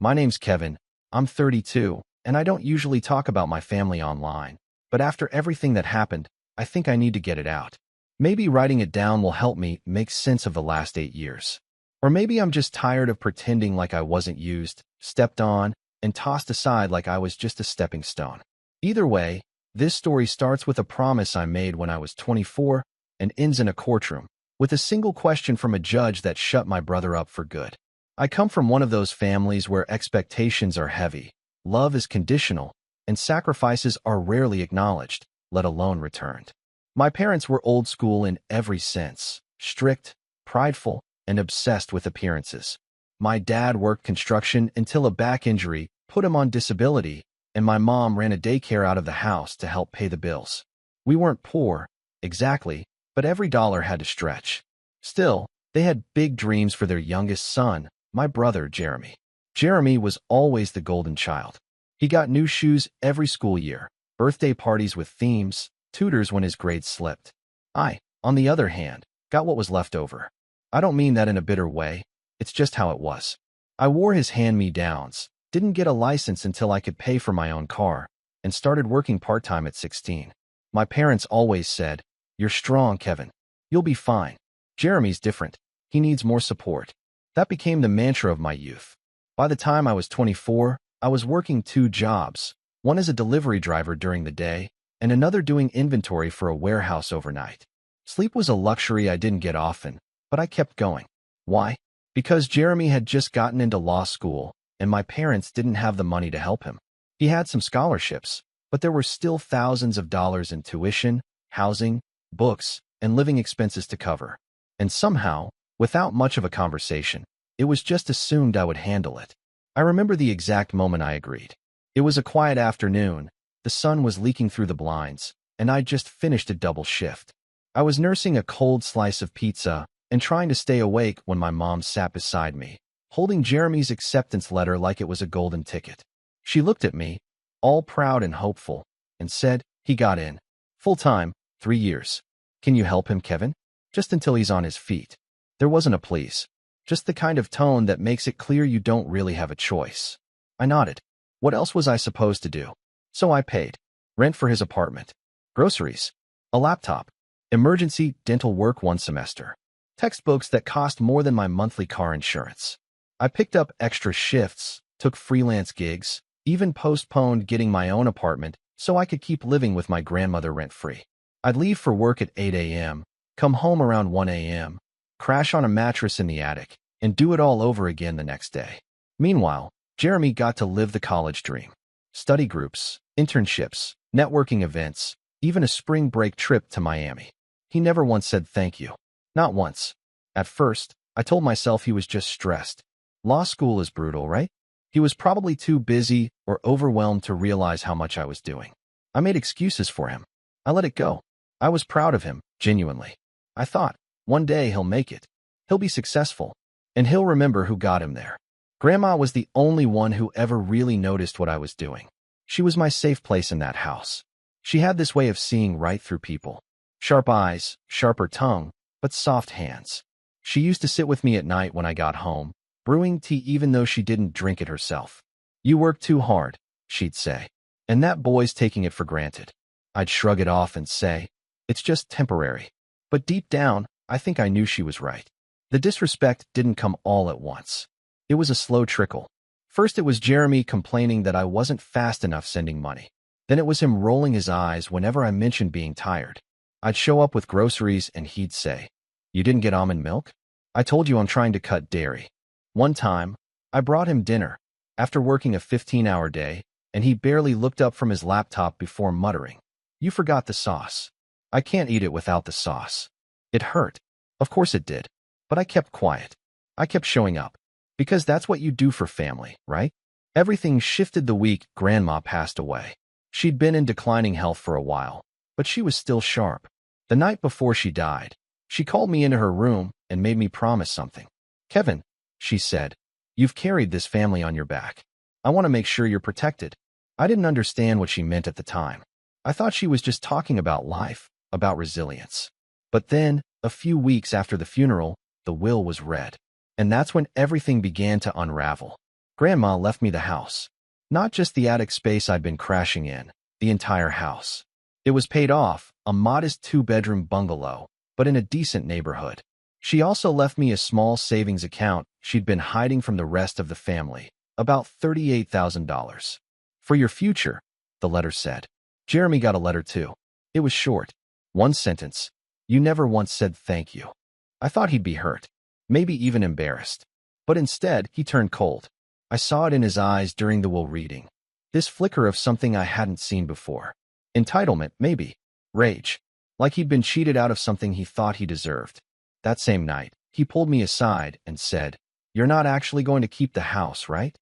My name's Kevin. I'm 32, and I don't usually talk about my family online. But after everything that happened, I think I need to get it out. Maybe writing it down will help me make sense of the last 8 years. Or maybe I'm just tired of pretending like I wasn't used, stepped on, and tossed aside like I was just a stepping stone. Either way, this story starts with a promise I made when I was 24 and ends in a courtroom, with a single question from a judge that shut my brother up for good. I come from one of those families where expectations are heavy, love is conditional, and sacrifices are rarely acknowledged, let alone returned. My parents were old school in every sense, strict, prideful, and obsessed with appearances. My dad worked construction until a back injury put him on disability, and my mom ran a daycare out of the house to help pay the bills. We weren't poor, exactly, but every dollar had to stretch. Still, they had big dreams for their youngest son, my brother Jeremy. Jeremy was always the golden child. He got new shoes every school year, birthday parties with themes, tutors when his grades slipped. I, on the other hand, got what was left over. I don't mean that in a bitter way, it's just how it was. I wore his hand-me-downs, didn't get a license until I could pay for my own car, and started working part-time at 16. My parents always said, "You're strong, Kevin. You'll be fine. Jeremy's different. He needs more support." That became the mantra of my youth. By the time I was 24, I was working 2 jobs, one as a delivery driver during the day, and another doing inventory for a warehouse overnight. Sleep was a luxury I didn't get often, but I kept going. Why? Because Jeremy had just gotten into law school, and my parents didn't have the money to help him. He had some scholarships, but there were still thousands of dollars in tuition, housing, books, and living expenses to cover. And somehow, without much of a conversation, it was just assumed I would handle it. I remember the exact moment I agreed. It was a quiet afternoon, the sun was leaking through the blinds, and I'd just finished a double shift. I was nursing a cold slice of pizza and trying to stay awake when my mom sat beside me, holding Jeremy's acceptance letter like it was a golden ticket. She looked at me, all proud and hopeful, and said, "He got in. Full-time, 3 years. Can you help him, Kevin? Just until he's on his feet." There wasn't a please, just the kind of tone that makes it clear you don't really have a choice. I nodded. What else was I supposed to do? So I paid. Rent for his apartment. Groceries. A laptop. Emergency dental work 1 semester. Textbooks that cost more than my monthly car insurance. I picked up extra shifts, took freelance gigs, even postponed getting my own apartment so I could keep living with my grandmother rent-free. I'd leave for work at 8 a.m., come home around 1 a.m., crash on a mattress in the attic, and do it all over again the next day. Meanwhile, Jeremy got to live the college dream. Study groups, internships, networking events, even a spring break trip to Miami. He never once said thank you. Not once. At first, I told myself he was just stressed. Law school is brutal, right? He was probably too busy or overwhelmed to realize how much I was doing. I made excuses for him. I let it go. I was proud of him, genuinely. I thought, one day he'll make it. He'll be successful. And he'll remember who got him there. Grandma was the only one who ever really noticed what I was doing. She was my safe place in that house. She had this way of seeing right through people. Sharp eyes, sharper tongue, but soft hands. She used to sit with me at night when I got home, brewing tea even though she didn't drink it herself. "You work too hard," she'd say. "And that boy's taking it for granted." I'd shrug it off and say, "It's just temporary." But deep down, I think I knew she was right. The disrespect didn't come all at once. It was a slow trickle. First it was Jeremy complaining that I wasn't fast enough sending money. Then it was him rolling his eyes whenever I mentioned being tired. I'd show up with groceries and he'd say, "You didn't get almond milk? I told you I'm trying to cut dairy." One time, I brought him dinner, after working a 15-hour day, and he barely looked up from his laptop before muttering, "You forgot the sauce." I can't eat it without the sauce. It hurt. Of course it did. But I kept quiet. I kept showing up. Because that's what you do for family, right? Everything shifted the week Grandma passed away. She'd been in declining health for a while, but she was still sharp. The night before she died, she called me into her room and made me promise something. "Kevin," she said, "you've carried this family on your back. I want to make sure you're protected." I didn't understand what she meant at the time. I thought she was just talking about life, about resilience. But then, a few weeks after the funeral, the will was read. And that's when everything began to unravel. Grandma left me the house. Not just the attic space I'd been crashing in, the entire house. It was paid off, a modest 2-bedroom bungalow, but in a decent neighborhood. She also left me a small savings account she'd been hiding from the rest of the family, about $38,000. For your future, the letter said. Jeremy got a letter too. It was short. One sentence. You never once said thank you. I thought he'd be hurt, maybe even embarrassed. But instead, he turned cold. I saw it in his eyes during the will reading. This flicker of something I hadn't seen before. Entitlement, maybe. Rage. Like he'd been cheated out of something he thought he deserved. That same night, he pulled me aside and said, "You're not actually going to keep the house, right?"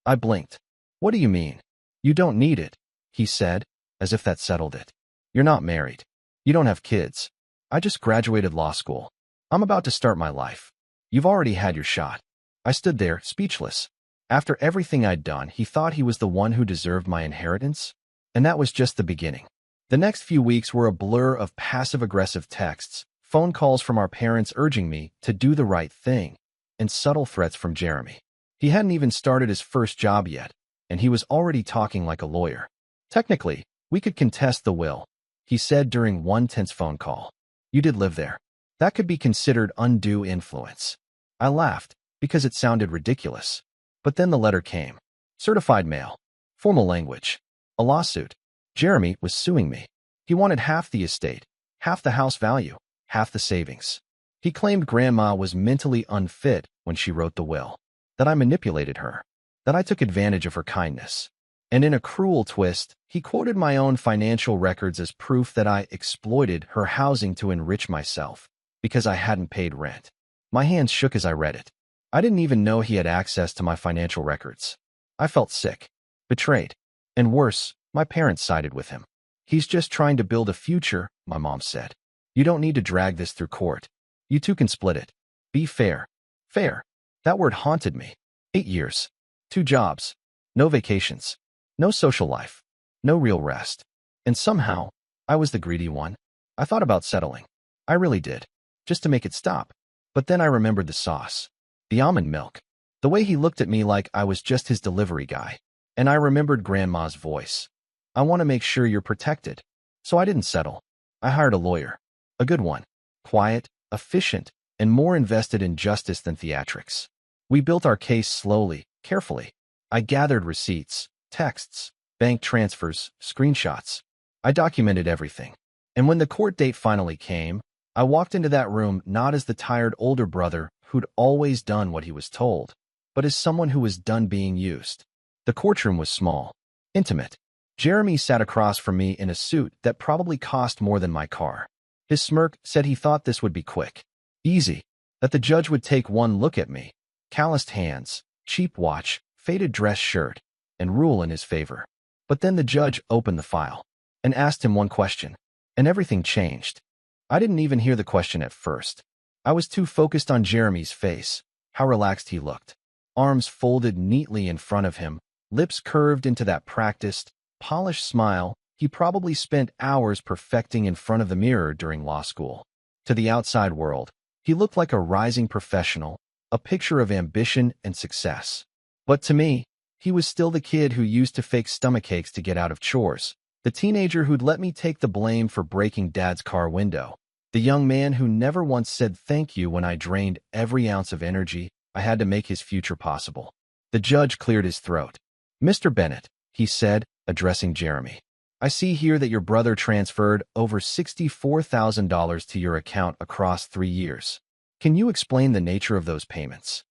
I blinked. "What do you mean?" "You don't need it," he said, as if that settled it. "You're not married. You don't have kids. I just graduated law school. I'm about to start my life. You've already had your shot." I stood there, speechless. After everything I'd done, he thought he was the one who deserved my inheritance? And that was just the beginning. The next few weeks were a blur of passive-aggressive texts, phone calls from our parents urging me to do the right thing, and subtle threats from Jeremy. He hadn't even started his first job yet, and he was already talking like a lawyer. "Technically, we could contest the will," he said during one tense phone call. "You did live there. That could be considered undue influence." I laughed, because it sounded ridiculous. But then the letter came. Certified mail. Formal language. A lawsuit. Jeremy was suing me. He wanted half the estate, half the house value, half the savings. He claimed Grandma was mentally unfit when she wrote the will, that I manipulated her, that I took advantage of her kindness. And in a cruel twist, he quoted my own financial records as proof that I exploited her housing to enrich myself, because I hadn't paid rent. My hands shook as I read it. I didn't even know he had access to my financial records. I felt sick, betrayed, and worse, my parents sided with him. "He's just trying to build a future," my mom said. "You don't need to drag this through court. You two can split it. Be fair." Fair. That word haunted me. 8 years. 2 jobs. No vacations. No social life. No real rest. And somehow, I was the greedy one. I thought about settling. I really did. Just to make it stop. But then I remembered the sauce. The almond milk. The way he looked at me like I was just his delivery guy. And I remembered Grandma's voice. "I want to make sure you're protected." So I didn't settle. I hired a lawyer. A good one. Quiet, efficient, and more invested in justice than theatrics. We built our case slowly, carefully. I gathered receipts, texts, bank transfers, screenshots. I documented everything. And when the court date finally came, I walked into that room not as the tired older brother who'd always done what he was told, but as someone who was done being used. The courtroom was small, intimate. Jeremy sat across from me in a suit that probably cost more than my car. His smirk said he thought this would be quick, easy, that the judge would take one look at me, calloused hands, cheap watch, faded dress shirt, and rule in his favor. But then the judge opened the file and asked him one question, and everything changed. I didn't even hear the question at first. I was too focused on Jeremy's face, how relaxed he looked. Arms folded neatly in front of him, lips curved into that practiced, polished smile he probably spent hours perfecting in front of the mirror during law school. To the outside world, he looked like a rising professional, a picture of ambition and success. But to me, he was still the kid who used to fake stomachaches to get out of chores, the teenager who'd let me take the blame for breaking Dad's car window, the young man who never once said thank you when I drained every ounce of energy I had to make his future possible. The judge cleared his throat. "Mr. Bennett," he said, addressing Jeremy, "I see here that your brother transferred over $64,000 to your account across 3 years. Can you explain the nature of those payments?"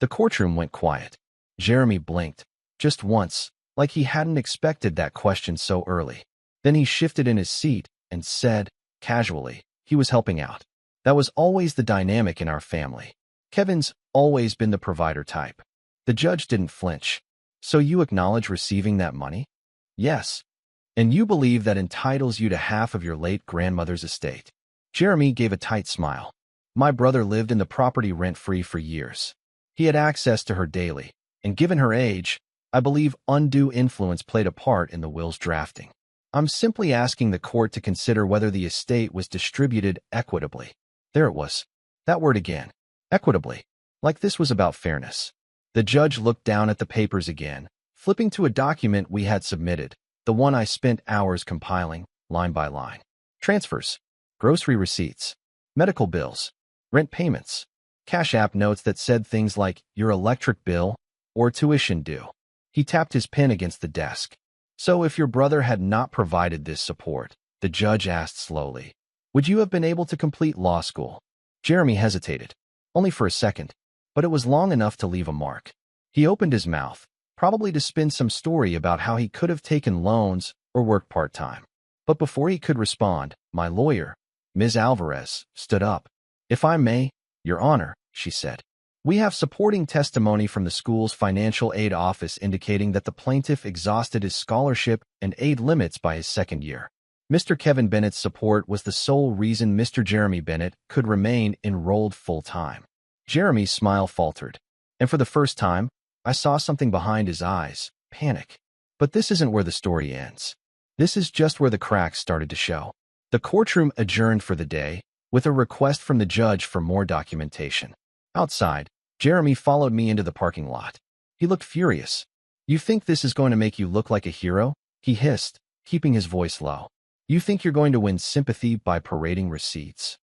The courtroom went quiet. Jeremy blinked, just once, like he hadn't expected that question so early. Then he shifted in his seat and said, casually, he was helping out. That was always the dynamic in our family. Kevin's always been the provider type. The judge didn't flinch. "So you acknowledge receiving that money?" "Yes." "And you believe that entitles you to half of your late grandmother's estate?" Jeremy gave a tight smile. "My brother lived in the property rent-free for years. He had access to her daily, and given her age, I believe undue influence played a part in the will's drafting. I'm simply asking the court to consider whether the estate was distributed equitably." There it was. That word again. Equitably. Like this was about fairness. The judge looked down at the papers again, flipping to a document we had submitted, the one I spent hours compiling, line by line. Transfers, grocery receipts, medical bills, rent payments, Cash App notes that said things like your electric bill or tuition due. He tapped his pen against the desk. So if your brother had not provided this support, the judge asked slowly, would you have been able to complete law school? Jeremy hesitated, only for a second, but it was long enough to leave a mark. He opened his mouth, probably to spin some story about how he could have taken loans or worked part-time. But before he could respond, my lawyer, Ms. Alvarez, stood up. If I may, Your Honor, she said. We have supporting testimony from the school's financial aid office indicating that the plaintiff exhausted his scholarship and aid limits by his second year. Mr. Kevin Bennett's support was the sole reason Mr. Jeremy Bennett could remain enrolled full-time. Jeremy's smile faltered, and for the first time, I saw something behind his eyes, panic. But this isn't where the story ends. This is just where the cracks started to show. The courtroom adjourned for the day, with a request from the judge for more documentation. Outside, Jeremy followed me into the parking lot. He looked furious. You think this is going to make you look like a hero? He hissed, keeping his voice low. You think you're going to win sympathy by parading receipts?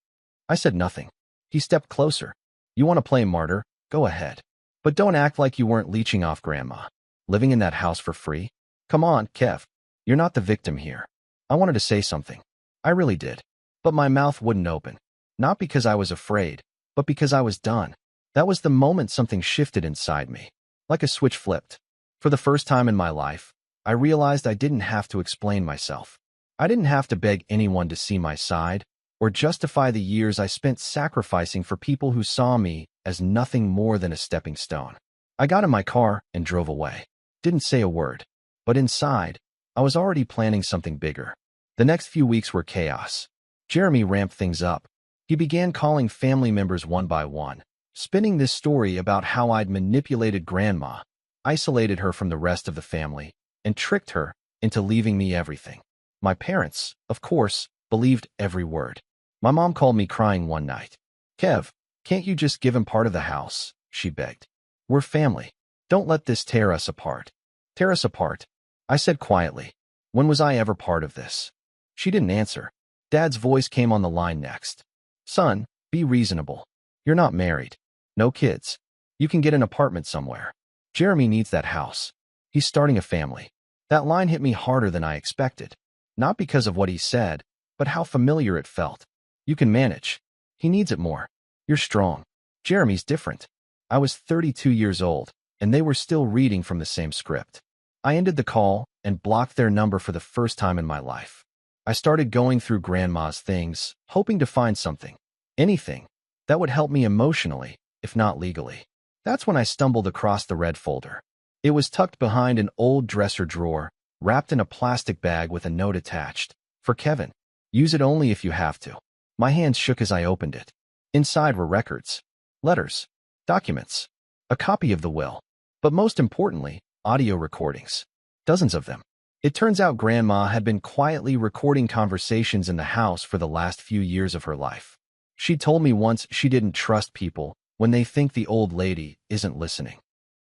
I said nothing. He stepped closer. You want to play martyr? Go ahead. But don't act like you weren't leeching off Grandma. Living in that house for free? Come on, Kev. You're not the victim here. I wanted to say something. I really did. But my mouth wouldn't open. Not because I was afraid, but because I was done. That was the moment something shifted inside me. Like a switch flipped. For the first time in my life, I realized I didn't have to explain myself. I didn't have to beg anyone to see my side, or justify the years I spent sacrificing for people who saw me as nothing more than a stepping stone. I got in my car and drove away. Didn't say a word. But inside, I was already planning something bigger. The next few weeks were chaos. Jeremy ramped things up. He began calling family members one by one, spinning this story about how I'd manipulated Grandma, isolated her from the rest of the family, and tricked her into leaving me everything. My parents, of course, believed every word. My mom called me crying one night. Kev, can't you just give him part of the house? She begged. We're family. Don't let this tear us apart. Tear us apart, I said quietly. When was I ever part of this? She didn't answer. Dad's voice came on the line next. Son, be reasonable. You're not married. No kids. You can get an apartment somewhere. Jeremy needs that house. He's starting a family. That line hit me harder than I expected. Not because of what he said, but how familiar it felt. You can manage. He needs it more. You're strong. Jeremy's different. I was 32 years old, and they were still reading from the same script. I ended the call and blocked their number for the first time in my life. I started going through Grandma's things, hoping to find something, anything, that would help me emotionally, if not legally. That's when I stumbled across the red folder. It was tucked behind an old dresser drawer, wrapped in a plastic bag with a note attached. For Kevin. Use it only if you have to. My hands shook as I opened it. Inside were records, letters, documents, a copy of the will, but most importantly, audio recordings. Dozens of them. It turns out Grandma had been quietly recording conversations in the house for the last few years of her life. She told me once she didn't trust people when they think the old lady isn't listening.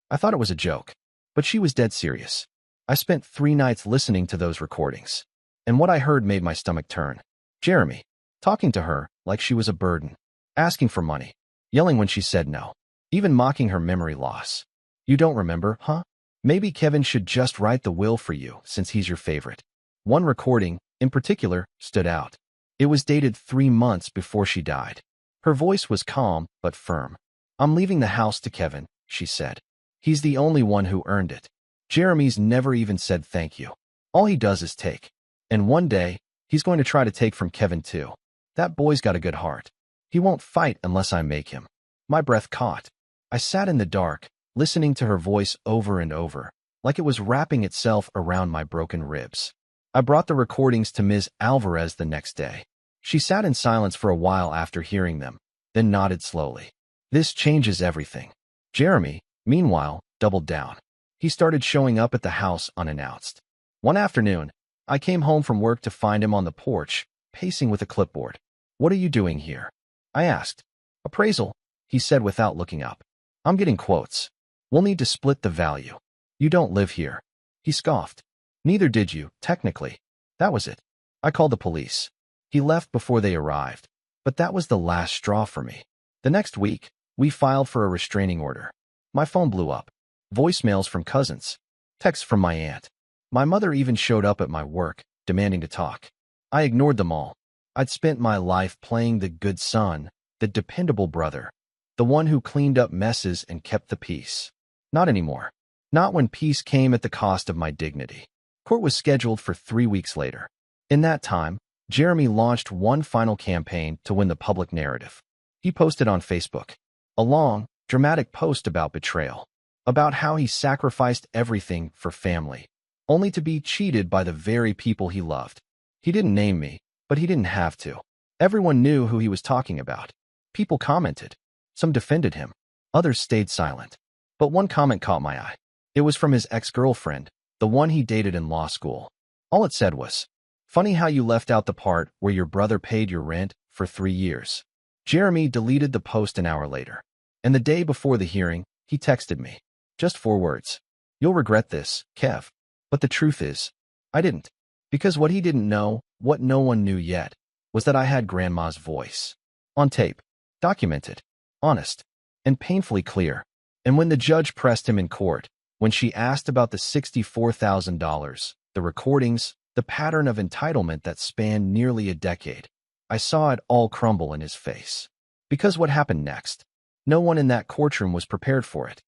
I thought it was a joke, but she was dead serious. I spent 3 nights listening to those recordings, and what I heard made my stomach turn. Jeremy, talking to her like she was a burden, asking for money, yelling when she said no, even mocking her memory loss. You don't remember, huh? Maybe Kevin should just write the will for you since he's your favorite. One recording, in particular, stood out. It was dated 3 months before she died. Her voice was calm but firm. I'm leaving the house to Kevin, she said. He's the only one who earned it. Jeremy's never even said thank you. All he does is take. And one day, he's going to try to take from Kevin too. That boy's got a good heart. He won't fight unless I make him. My breath caught. I sat in the dark, listening to her voice over and over, like it was wrapping itself around my broken ribs. I brought the recordings to Ms. Alvarez the next day. She sat in silence for a while after hearing them, then nodded slowly. This changes everything. Jeremy, meanwhile, doubled down. He started showing up at the house unannounced. One afternoon, I came home from work to find him on the porch, pacing with a clipboard. What are you doing here? I asked. Appraisal, he said without looking up. I'm getting quotes. We'll need to split the value. You don't live here. He scoffed. Neither did you, technically. That was it. I called the police. He left before they arrived. But that was the last straw for me. The next week, we filed for a restraining order. My phone blew up. Voicemails from cousins. Texts from my aunt. My mother even showed up at my work, demanding to talk. I ignored them all. I'd spent my life playing the good son, the dependable brother, the one who cleaned up messes and kept the peace. Not anymore. Not when peace came at the cost of my dignity. Court was scheduled for 3 weeks later. In that time, Jeremy launched one final campaign to win the public narrative. He posted on Facebook a long, dramatic post about betrayal, about how he sacrificed everything for family, only to be cheated by the very people he loved. He didn't name me, but he didn't have to. Everyone knew who he was talking about. People commented. Some defended him. Others stayed silent. But one comment caught my eye. It was from his ex-girlfriend, the one he dated in law school. All it said was, "Funny how you left out the part where your brother paid your rent for 3 years." Jeremy deleted the post an hour later. And the day before the hearing, he texted me. Just 4 words. "You'll regret this, Kev." But the truth is, I didn't. Because what he didn't know, what no one knew yet, was that I had Grandma's voice. On tape. Documented. Honest. And painfully clear. And when the judge pressed him in court, when she asked about the $64,000, the recordings, the pattern of entitlement that spanned nearly a decade, I saw it all crumble in his face. Because what happened next? No one in that courtroom was prepared for it.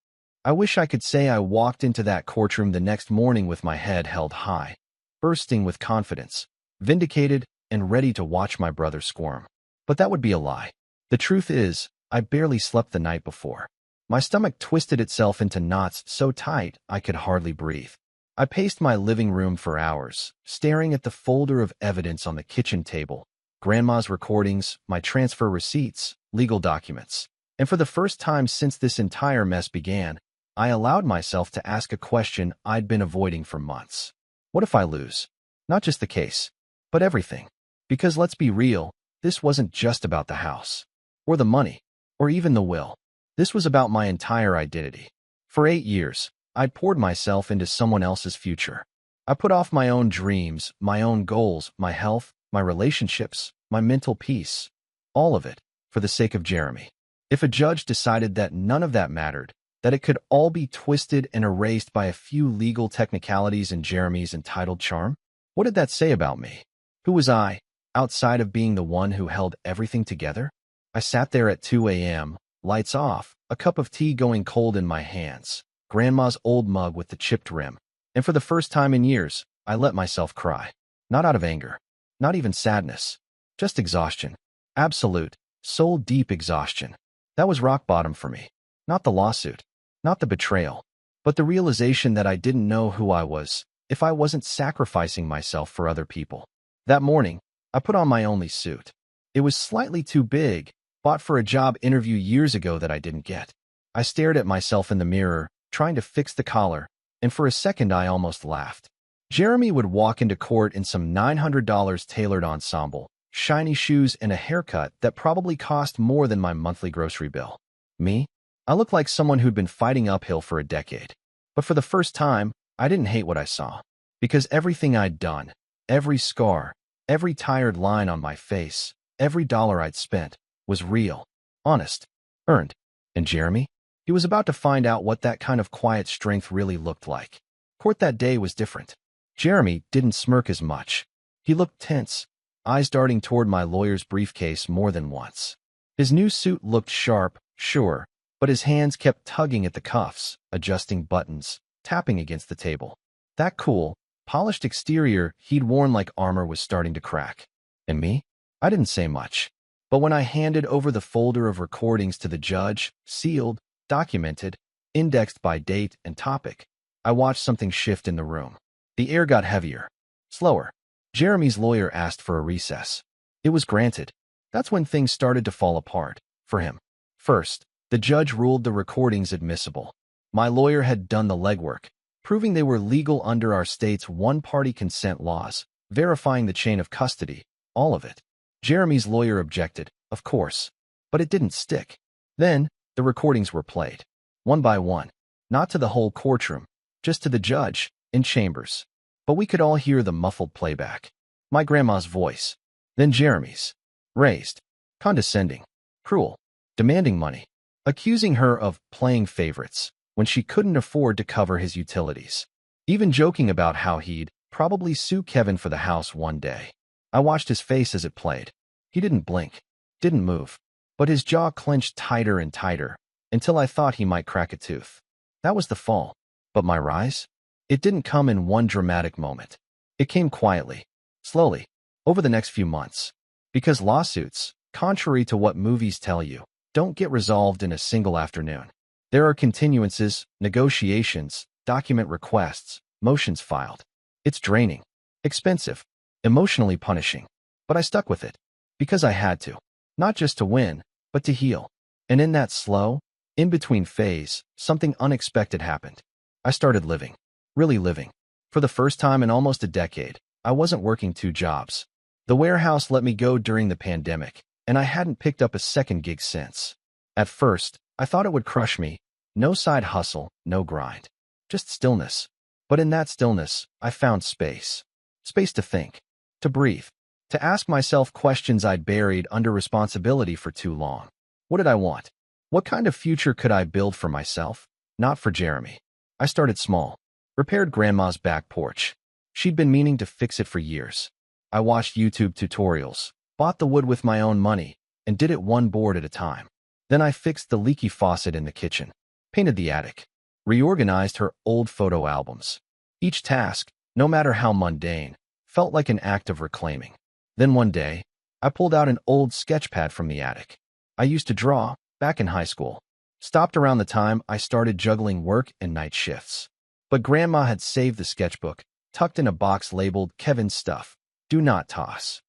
I wish I could say I walked into that courtroom the next morning with my head held high, bursting with confidence, vindicated, and ready to watch my brother squirm. But that would be a lie. The truth is, I barely slept the night before. My stomach twisted itself into knots so tight I could hardly breathe. I paced my living room for hours, staring at the folder of evidence on the kitchen table, Grandma's recordings, my transfer receipts, legal documents. And for the first time since this entire mess began, I allowed myself to ask a question I'd been avoiding for months. What if I lose? Not just the case, but everything. Because let's be real, this wasn't just about the house, or the money, or even the will. This was about my entire identity. For 8 years, I'd poured myself into someone else's future. I put off my own dreams, my own goals, my health, my relationships, my mental peace, all of it, for the sake of Jeremy. If a judge decided that none of that mattered, that it could all be twisted and erased by a few legal technicalities in Jeremy's entitled charm, what did that say about me? Who was I, outside of being the one who held everything together? I sat there at 2 a.m., lights off, a cup of tea going cold in my hands, Grandma's old mug with the chipped rim, and for the first time in years, I let myself cry. Not out of anger, not even sadness, just exhaustion. Absolute, soul-deep exhaustion. That was rock bottom for me. Not the lawsuit, not the betrayal, but the realization that I didn't know who I was if I wasn't sacrificing myself for other people. That morning, I put on my only suit. It was slightly too big, bought for a job interview years ago that I didn't get. I stared at myself in the mirror, trying to fix the collar, and for a second I almost laughed. Jeremy would walk into court in some $900 tailored ensemble, shiny shoes, and a haircut that probably cost more than my monthly grocery bill. Me? I looked like someone who'd been fighting uphill for a decade. But for the first time, I didn't hate what I saw. Because everything I'd done, every scar, every tired line on my face, every dollar I'd spent, was real, honest, earned. And Jeremy? He was about to find out what that kind of quiet strength really looked like. Court that day was different. Jeremy didn't smirk as much. He looked tense, eyes darting toward my lawyer's briefcase more than once. His new suit looked sharp, sure, but his hands kept tugging at the cuffs, adjusting buttons, tapping against the table. That cool, polished exterior he'd worn like armor was starting to crack. And me? I didn't say much. But when I handed over the folder of recordings to the judge, sealed, documented, indexed by date and topic, I watched something shift in the room. The air got heavier, slower. Jeremy's lawyer asked for a recess. It was granted. That's when things started to fall apart, for him. First, the judge ruled the recordings admissible. My lawyer had done the legwork, proving they were legal under our state's one-party consent laws, verifying the chain of custody, all of it. Jeremy's lawyer objected, of course, but it didn't stick. Then, the recordings were played, one by one. Not to the whole courtroom, just to the judge, in chambers. But we could all hear the muffled playback. My grandma's voice. Then Jeremy's. Raised. Condescending. Cruel. Demanding money. Accusing her of playing favorites when she couldn't afford to cover his utilities. Even joking about how he'd probably sue Kevin for the house one day. I watched his face as it played. He didn't blink. Didn't move. But his jaw clenched tighter and tighter until I thought he might crack a tooth. That was the fall. But my rise? It didn't come in one dramatic moment. It came quietly, slowly, over the next few months. Because lawsuits, contrary to what movies tell you, don't get resolved in a single afternoon. There are continuances, negotiations, document requests, motions filed. It's draining, expensive, emotionally punishing. But I stuck with it. Because I had to. Not just to win, but to heal. And in that slow, in-between phase, something unexpected happened. I started living. Really living. For the first time in almost a decade, I wasn't working 2 jobs. The warehouse let me go during the pandemic, and I hadn't picked up a second gig since. At first, I thought it would crush me. No side hustle, no grind. Just stillness. But in that stillness, I found space. Space to think. To breathe. To ask myself questions I'd buried under responsibility for too long. What did I want? What kind of future could I build for myself? Not for Jeremy. I started small. Repaired Grandma's back porch. She'd been meaning to fix it for years. I watched YouTube tutorials, bought the wood with my own money, and did it one board at a time. Then I fixed the leaky faucet in the kitchen, painted the attic, reorganized her old photo albums. Each task, no matter how mundane, felt like an act of reclaiming. Then one day, I pulled out an old sketchpad from the attic. I used to draw, back in high school. Stopped around the time I started juggling work and night shifts. But Grandma had saved the sketchbook, tucked in a box labeled Kevin's Stuff. Do not toss.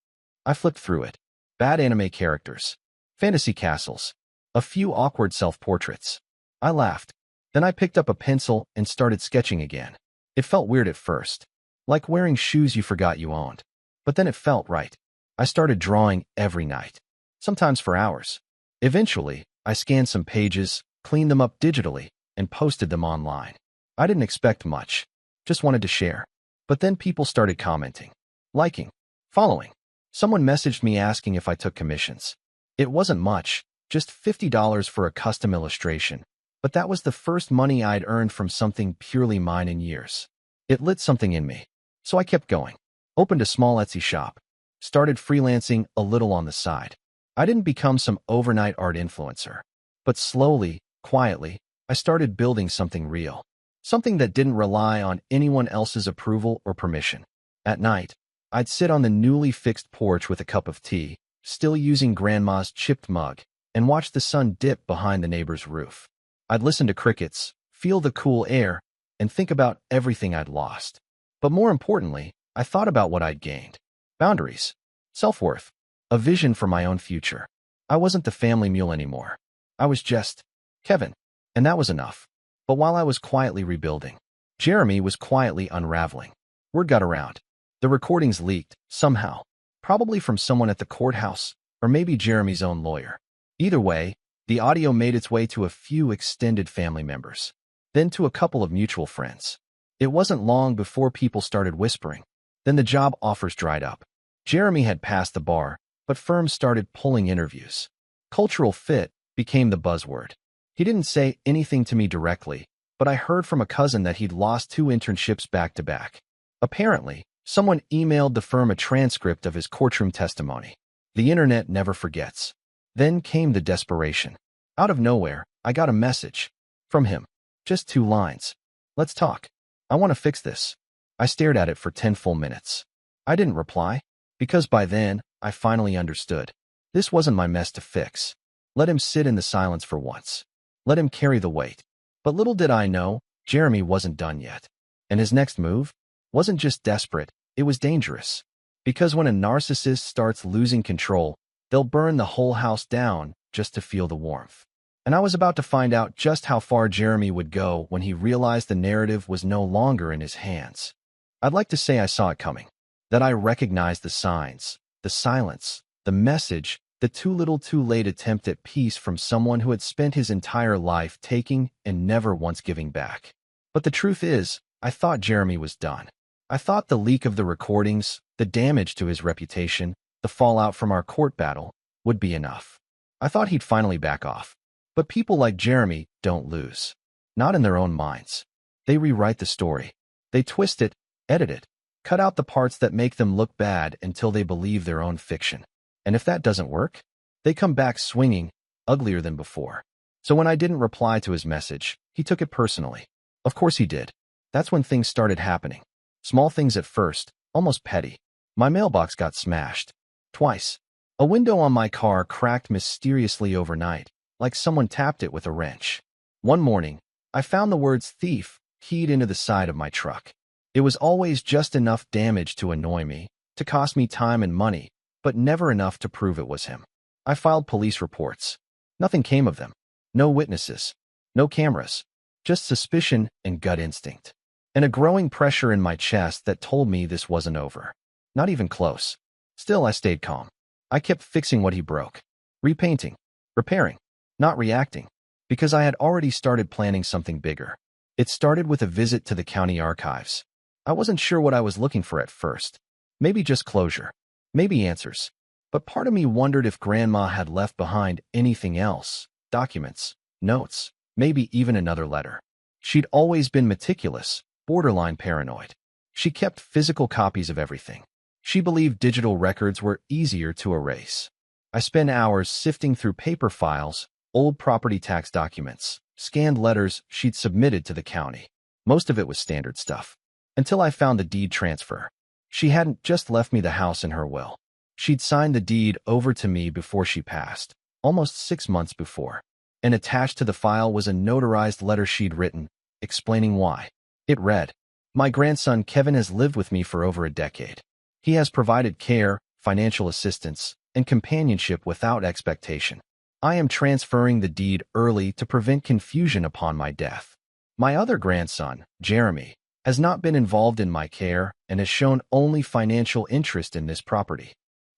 I flipped through it. Bad anime characters. Fantasy castles. A few awkward self-portraits. I laughed. Then I picked up a pencil and started sketching again. It felt weird at first. Like wearing shoes you forgot you owned. But then it felt right. I started drawing every night. Sometimes for hours. Eventually, I scanned some pages, cleaned them up digitally, and posted them online. I didn't expect much. Just wanted to share. But then people started commenting. Liking. Following. Someone messaged me asking if I took commissions. It wasn't much, just $50 for a custom illustration. But that was the first money I'd earned from something purely mine in years. It lit something in me. So I kept going. Opened a small Etsy shop. Started freelancing a little on the side. I didn't become some overnight art influencer. But slowly, quietly, I started building something real. Something that didn't rely on anyone else's approval or permission. At night, I'd sit on the newly fixed porch with a cup of tea, still using Grandma's chipped mug, and watch the sun dip behind the neighbor's roof. I'd listen to crickets, feel the cool air, and think about everything I'd lost. But more importantly, I thought about what I'd gained. Boundaries. Self-worth. A vision for my own future. I wasn't the family mule anymore. I was just Kevin. And that was enough. But while I was quietly rebuilding, Jeremy was quietly unraveling. Word got around. The recordings leaked, somehow. Probably from someone at the courthouse, or maybe Jeremy's own lawyer. Either way, the audio made its way to a few extended family members. Then to a couple of mutual friends. It wasn't long before people started whispering. Then the job offers dried up. Jeremy had passed the bar, but firms started pulling interviews. Cultural fit became the buzzword. He didn't say anything to me directly, but I heard from a cousin that he'd lost 2 internships back to back. Apparently, someone emailed the firm a transcript of his courtroom testimony. The internet never forgets. Then came the desperation. Out of nowhere, I got a message. From him. Just 2 lines. Let's talk. I want to fix this. I stared at it for 10 full minutes. I didn't reply, because by then, I finally understood. This wasn't my mess to fix. Let him sit in the silence for once. Let him carry the weight. But little did I know, Jeremy wasn't done yet. And his next move wasn't just desperate, it was dangerous. Because when a narcissist starts losing control, they'll burn the whole house down just to feel the warmth. And I was about to find out just how far Jeremy would go when he realized the narrative was no longer in his hands. I'd like to say I saw it coming. That I recognized the signs, the silence, the message, The too little too late attempt at peace from someone who had spent his entire life taking and never once giving back. But the truth is, I thought Jeremy was done. I thought the leak of the recordings, the damage to his reputation, the fallout from our court battle would be enough. I thought he'd finally back off. But people like Jeremy don't lose. Not in their own minds. They rewrite the story. They twist it, edit it, cut out the parts that make them look bad until they believe their own fiction. And if that doesn't work, they come back swinging, uglier than before. So when I didn't reply to his message, he took it personally. Of course he did. That's when things started happening. Small things at first, almost petty. My mailbox got smashed. Twice. A window on my car cracked mysteriously overnight, like someone tapped it with a wrench. One morning, I found the words thief keyed into the side of my truck. It was always just enough damage to annoy me, to cost me time and money, but never enough to prove it was him. I filed police reports. Nothing came of them. No witnesses. No cameras. Just suspicion and gut instinct. And a growing pressure in my chest that told me this wasn't over. Not even close. Still, I stayed calm. I kept fixing what he broke. Repainting. Repairing. Not reacting. Because I had already started planning something bigger. It started with a visit to the county archives. I wasn't sure what I was looking for at first. Maybe just closure. Maybe answers. But part of me wondered if Grandma had left behind anything else. Documents. Notes. Maybe even another letter. She'd always been meticulous, borderline paranoid. She kept physical copies of everything. She believed digital records were easier to erase. I spent hours sifting through paper files, old property tax documents, scanned letters she'd submitted to the county. Most of it was standard stuff. Until I found the deed transfer. She hadn't just left me the house in her will. She'd signed the deed over to me before she passed, almost 6 months before. And attached to the file was a notarized letter she'd written, explaining why. It read, "My grandson Kevin has lived with me for over a decade. He has provided care, financial assistance, and companionship without expectation. I am transferring the deed early to prevent confusion upon my death. My other grandson, Jeremy, has not been involved in my care and has shown only financial interest in this property."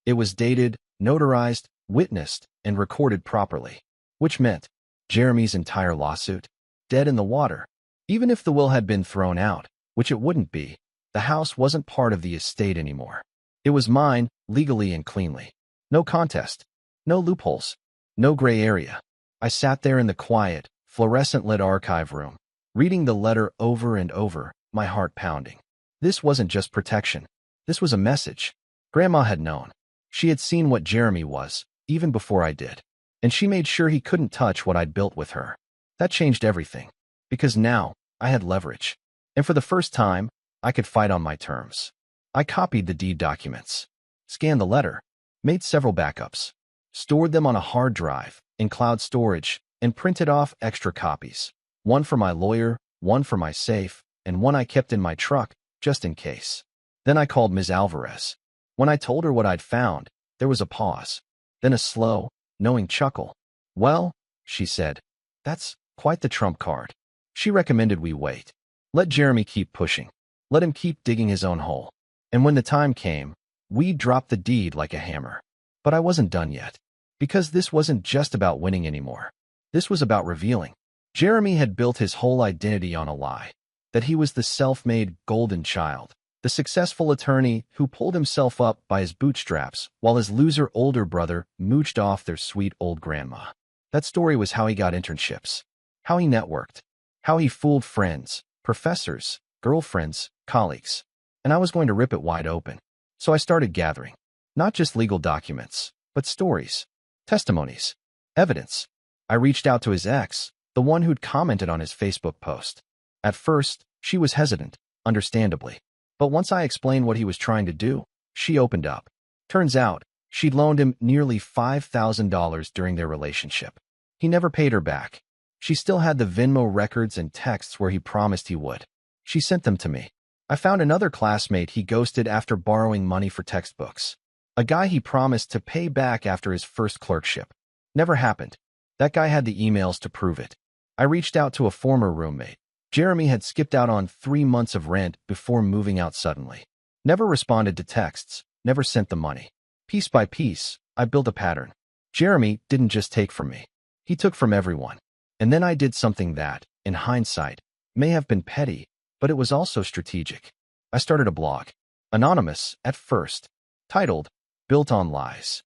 It was dated, notarized, witnessed, and recorded properly, which meant Jeremy's entire lawsuit, dead in the water. Even if the will had been thrown out, which it wouldn't be, the house wasn't part of the estate anymore. It was mine, legally and cleanly. No contest. No loopholes. No gray area. I sat there in the quiet, fluorescent-lit archive room, reading the letter over and over, my heart pounding. This wasn't just protection. This was a message. Grandma had known. She had seen what Jeremy was, even before I did. And she made sure he couldn't touch what I'd built with her. That changed everything. Because now, I had leverage. And for the first time, I could fight on my terms. I copied the deed documents, scanned the letter, made several backups, stored them on a hard drive, in cloud storage, and printed off extra copies. One for my lawyer, one for my safe, and one I kept in my truck, just in case. Then I called Ms. Alvarez. When I told her what I'd found, there was a pause. Then a slow, knowing chuckle. "Well," she said, "that's quite the trump card." She recommended we wait. Let Jeremy keep pushing. Let him keep digging his own hole. And when the time came, we dropped the deed like a hammer. But I wasn't done yet. Because this wasn't just about winning anymore. This was about revealing. Jeremy had built his whole identity on a lie. That he was the self-made golden child. The successful attorney who pulled himself up by his bootstraps while his loser older brother mooched off their sweet old grandma. That story was how he got internships. How he networked. How he fooled friends, professors, girlfriends, colleagues. And I was going to rip it wide open. So I started gathering. Not just legal documents, but stories, testimonies, evidence. I reached out to his ex, the one who'd commented on his Facebook post. At first, she was hesitant, understandably. But once I explained what he was trying to do, she opened up. Turns out, she'd loaned him nearly $5,000 during their relationship. He never paid her back. She still had the Venmo records and texts where he promised he would. She sent them to me. I found another classmate he ghosted after borrowing money for textbooks. A guy he promised to pay back after his first clerkship. Never happened. That guy had the emails to prove it. I reached out to a former roommate. Jeremy had skipped out on 3 months of rent before moving out suddenly. Never responded to texts, never sent the money. Piece by piece, I built a pattern. Jeremy didn't just take from me. He took from everyone. And then I did something that, in hindsight, may have been petty, but it was also strategic. I started a blog, anonymous at first, titled, Built on Lies.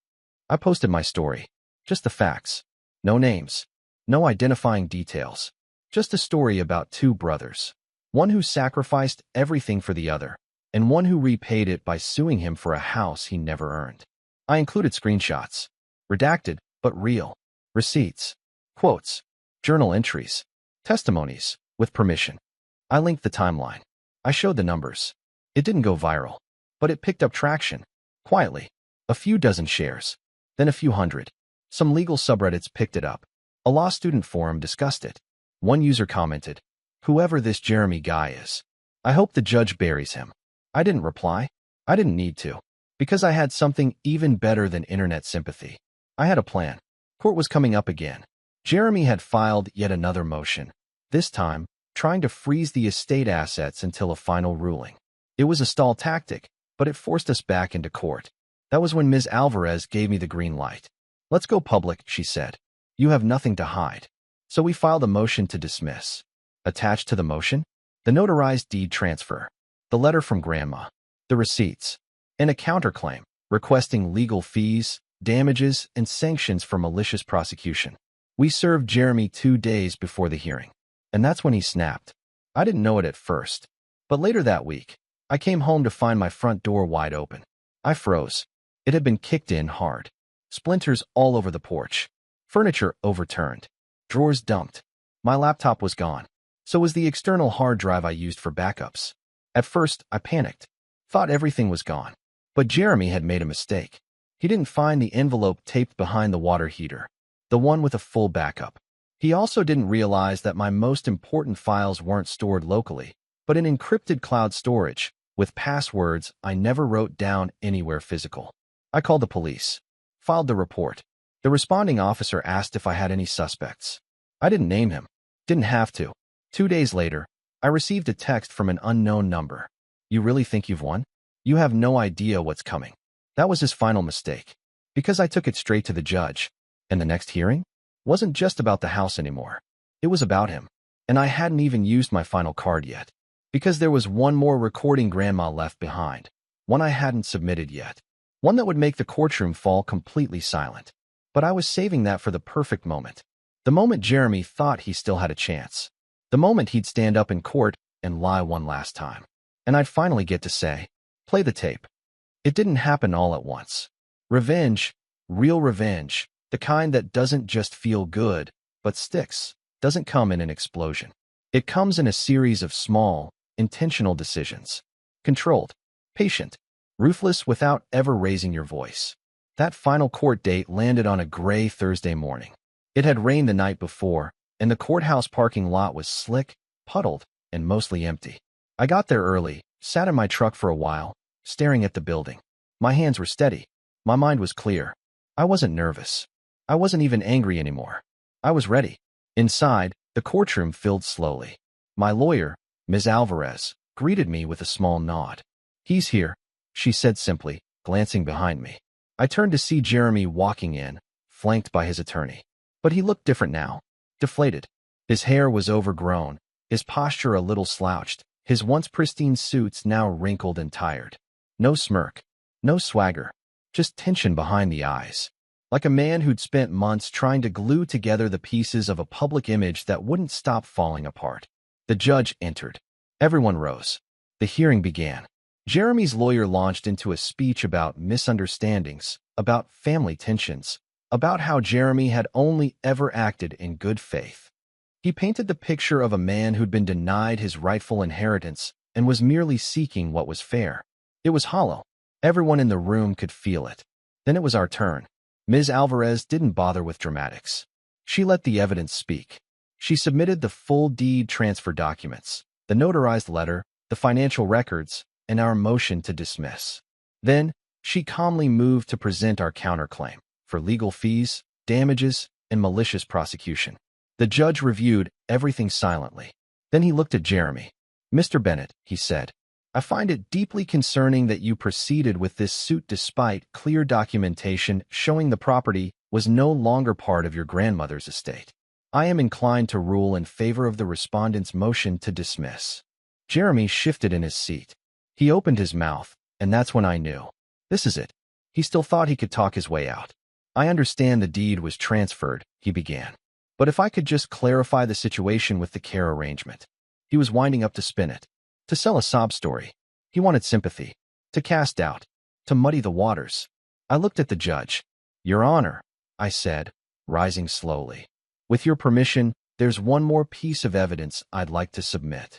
I posted my story, just the facts, no names, no identifying details, just a story about two brothers, one who sacrificed everything for the other, and one who repaid it by suing him for a house he never earned. I included screenshots, redacted but real, receipts, quotes, journal entries, testimonies, with permission. I linked the timeline. I showed the numbers. It didn't go viral, but it picked up traction, quietly. A few dozen shares, then a few hundred. Some legal subreddits picked it up. A law student forum discussed it. One user commented, "Whoever this Jeremy guy is, I hope the judge buries him." I didn't reply. I didn't need to, because I had something even better than internet sympathy. I had a plan. Court was coming up again. Jeremy had filed yet another motion, this time trying to freeze the estate assets until a final ruling. It was a stall tactic, but it forced us back into court. That was when Ms. Alvarez gave me the green light. "Let's go public," she said. "You have nothing to hide." So we filed a motion to dismiss. Attached to the motion, the notarized deed transfer, the letter from Grandma, the receipts, and a counterclaim requesting legal fees, damages, and sanctions for malicious prosecution. We served Jeremy 2 days before the hearing, and that's when he snapped. I didn't know it at first, but later that week, I came home to find my front door wide open. I froze. It had been kicked in hard. Splinters all over the porch. Furniture overturned. Drawers dumped. My laptop was gone. So was the external hard drive I used for backups. At first, I panicked. Thought everything was gone. But Jeremy had made a mistake. He didn't find the envelope taped behind the water heater, the one with a full backup. He also didn't realize that my most important files weren't stored locally, but in encrypted cloud storage, with passwords I never wrote down anywhere physical. I called the police, filed the report. The responding officer asked if I had any suspects. I didn't name him. Didn't have to. 2 days later, I received a text from an unknown number. "You really think you've won? You have no idea what's coming." That was his final mistake, because I took it straight to the judge, and the next hearing wasn't just about the house anymore. It was about him, and I hadn't even used my final card yet, because there was one more recording Grandma left behind, one I hadn't submitted yet, one that would make the courtroom fall completely silent. But I was saving that for the perfect moment, the moment Jeremy thought he still had a chance, the moment he'd stand up in court and lie one last time, and I'd finally get to say, "Play the tape." It didn't happen all at once. Revenge, real revenge, the kind that doesn't just feel good, but sticks, doesn't come in an explosion. It comes in a series of small, intentional decisions. Controlled, patient, ruthless without ever raising your voice. That final court date landed on a gray Thursday morning. It had rained the night before, and the courthouse parking lot was slick, puddled, and mostly empty. I got there early, sat in my truck for a while, staring at the building. My hands were steady. My mind was clear. I wasn't nervous. I wasn't even angry anymore. I was ready. Inside, the courtroom filled slowly. My lawyer, Ms. Alvarez, greeted me with a small nod. "He's here," she said simply, glancing behind me. I turned to see Jeremy walking in, flanked by his attorney. But he looked different now. Deflated. His hair was overgrown, his posture a little slouched, his once pristine suits now wrinkled and tired. No smirk, no swagger, just tension behind the eyes. Like a man who'd spent months trying to glue together the pieces of a public image that wouldn't stop falling apart. The judge entered. Everyone rose. The hearing began. Jeremy's lawyer launched into a speech about misunderstandings, about family tensions, about how Jeremy had only ever acted in good faith. He painted the picture of a man who'd been denied his rightful inheritance and was merely seeking what was fair. It was hollow. Everyone in the room could feel it. Then it was our turn. Ms. Alvarez didn't bother with dramatics. She let the evidence speak. She submitted the full deed transfer documents, the notarized letter, the financial records, and our motion to dismiss. Then, she calmly moved to present our counterclaim for legal fees, damages, and malicious prosecution. The judge reviewed everything silently. Then he looked at Jeremy. "Mr. Bennett," he said, "I find it deeply concerning that you proceeded with this suit despite clear documentation showing the property was no longer part of your grandmother's estate. I am inclined to rule in favor of the respondent's motion to dismiss. Jeremy shifted in his seat. He opened his mouth, and that's when I knew. This is it. He still thought he could talk his way out. I understand the deed was transferred, he began. But if I could just clarify the situation with the care arrangement. He was winding up to spin it. To sell a sob story. He wanted sympathy. To cast doubt. To muddy the waters. I looked at the judge. Your Honor, I said, rising slowly. With your permission, there's one more piece of evidence I'd like to submit.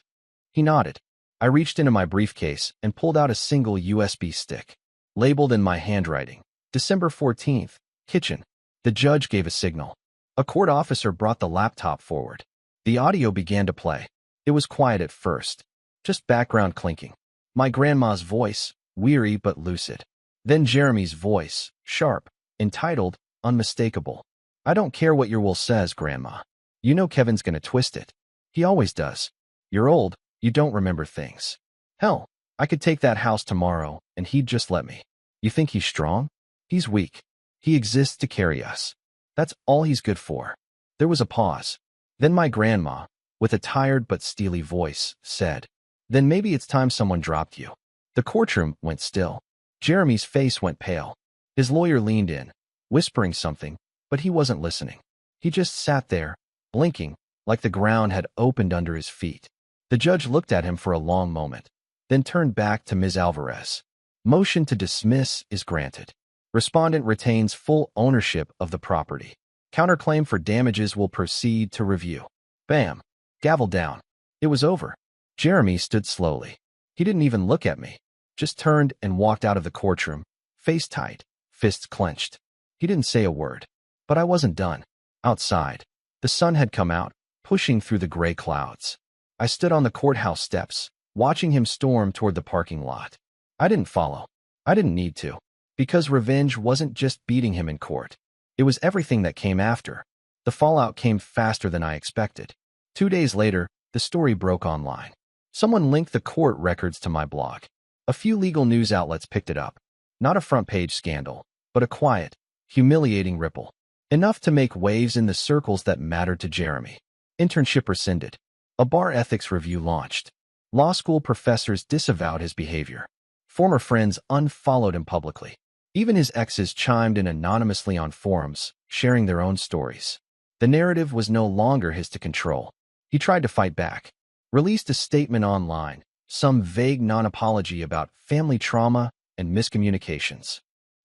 He nodded. I reached into my briefcase and pulled out a single USB stick. Labeled in my handwriting. December 14th, kitchen. The judge gave a signal. A court officer brought the laptop forward. The audio began to play. It was quiet at first. Just background clinking. My grandma's voice, weary but lucid. Then Jeremy's voice, sharp, entitled, unmistakable. I don't care what your will says, Grandma. You know Kevin's gonna twist it. He always does. You're old, you don't remember things. Hell, I could take that house tomorrow, and he'd just let me. You think he's strong? He's weak. He exists to carry us. That's all he's good for. There was a pause. Then my grandma, with a tired but steely voice, said, Then maybe it's time someone dropped you. The courtroom went still. Jeremy's face went pale. His lawyer leaned in, whispering something, but he wasn't listening. He just sat there, blinking, like the ground had opened under his feet. The judge looked at him for a long moment, then turned back to Ms. Alvarez. Motion to dismiss is granted. Respondent retains full ownership of the property. Counterclaim for damages will proceed to review. Bam. Gavel down. It was over. Jeremy stood slowly. He didn't even look at me. Just turned and walked out of the courtroom, face tight, fists clenched. He didn't say a word. But I wasn't done. Outside, the sun had come out, pushing through the gray clouds. I stood on the courthouse steps, watching him storm toward the parking lot. I didn't follow. I didn't need to. Because revenge wasn't just beating him in court. It was everything that came after. The fallout came faster than I expected. 2 days later, the story broke online. Someone linked the court records to my blog. A few legal news outlets picked it up. Not a front-page scandal, but a quiet, humiliating ripple. Enough to make waves in the circles that mattered to Jeremy. Internship rescinded. A bar ethics review launched. Law school professors disavowed his behavior. Former friends unfollowed him publicly. Even his exes chimed in anonymously on forums, sharing their own stories. The narrative was no longer his to control. He tried to fight back. Released a statement online, some vague non-apology about family trauma and miscommunications.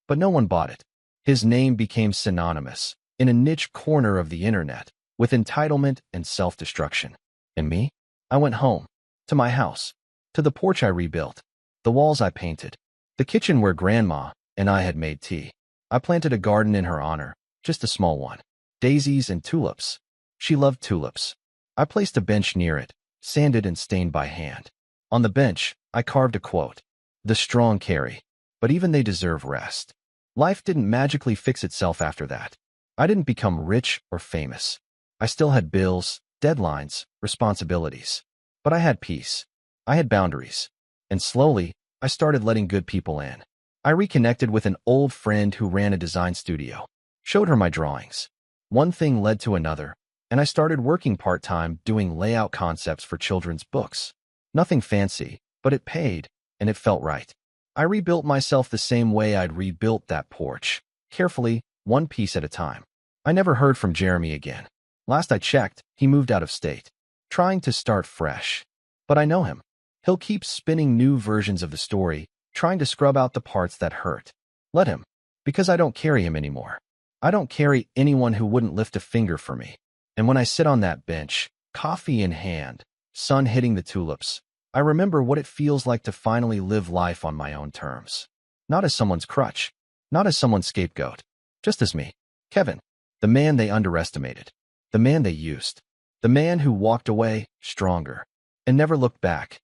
But no one bought it. His name became synonymous, in a niche corner of the internet, with entitlement and self-destruction. And me? I went home. To my house. To the porch I rebuilt. The walls I painted. The kitchen where Grandma and I had made tea. I planted a garden in her honor, just a small one. Daisies and tulips. She loved tulips. I placed a bench near it, sanded and stained by hand. On the bench, I carved a quote. The strong carry, but even they deserve rest. Life didn't magically fix itself after that. I didn't become rich or famous. I still had bills, deadlines, responsibilities. But I had peace. I had boundaries. And slowly, I started letting good people in. I reconnected with an old friend who ran a design studio. Showed her my drawings. One thing led to another, and I started working part-time doing layout concepts for children's books. Nothing fancy, but it paid, and it felt right. I rebuilt myself the same way I'd rebuilt that porch, carefully, one piece at a time. I never heard from Jeremy again. Last I checked, he moved out of state, trying to start fresh. But I know him. He'll keep spinning new versions of the story, trying to scrub out the parts that hurt. Let him, because I don't carry him anymore. I don't carry anyone who wouldn't lift a finger for me. And when I sit on that bench, coffee in hand, sun hitting the tulips, I remember what it feels like to finally live life on my own terms. Not as someone's crutch, not as someone's scapegoat, just as me, Kevin, the man they underestimated, the man they used, the man who walked away stronger and never looked back.